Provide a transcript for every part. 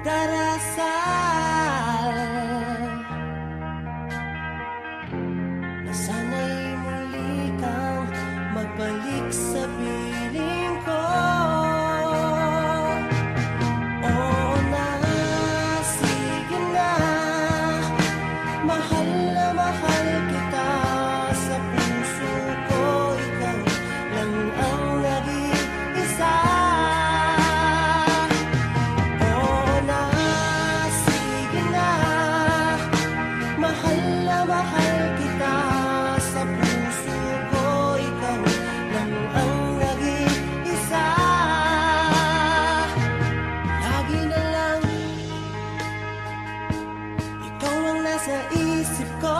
darasal na sana'y muli kang magbalik sa piling ko. Oo na, sige na, mahal na mahal kita. Sa puso ko ikaw lang ang nag-iisa. Oo na, sige na, mahal na mahal kita. Sa puso ko ikaw lang ang nag-iisa. Lagi na lang ikaw ang nasa isip ko.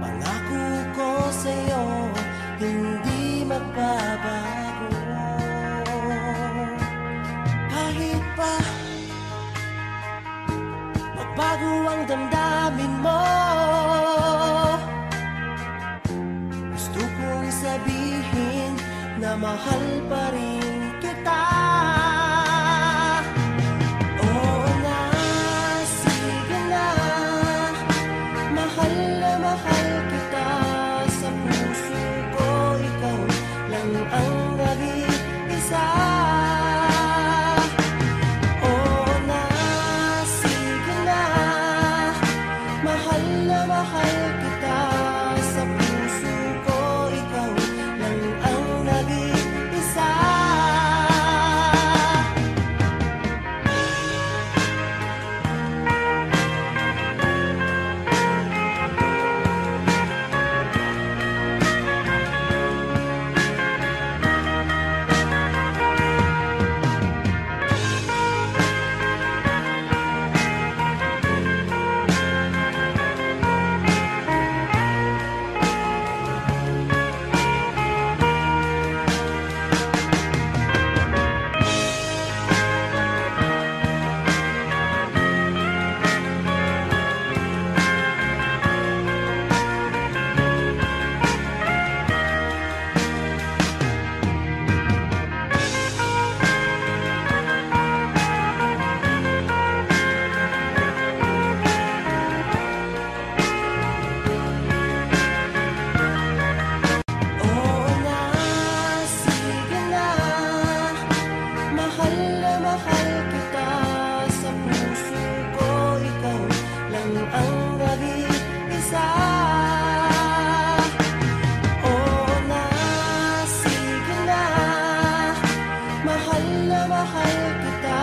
Pangako ko sa'yo, hindi magbabago. Kahit pa magbago ang damdamin mo, gusto kong sabihin na mahal pa rin kita. Oo na, sige na, mahal na mahal kita. Sa puso ko ikaw lang ang nag-iisa. Oo na, sige na, mahal na mahal kita. Sa puso ko ikaw lang ang nag-iisa. Oo na, sige na, mahal na mahal kita. Sa puso ko ikaw lang ang nag-iisa. Oo na, sige na, mahal na mahal kita.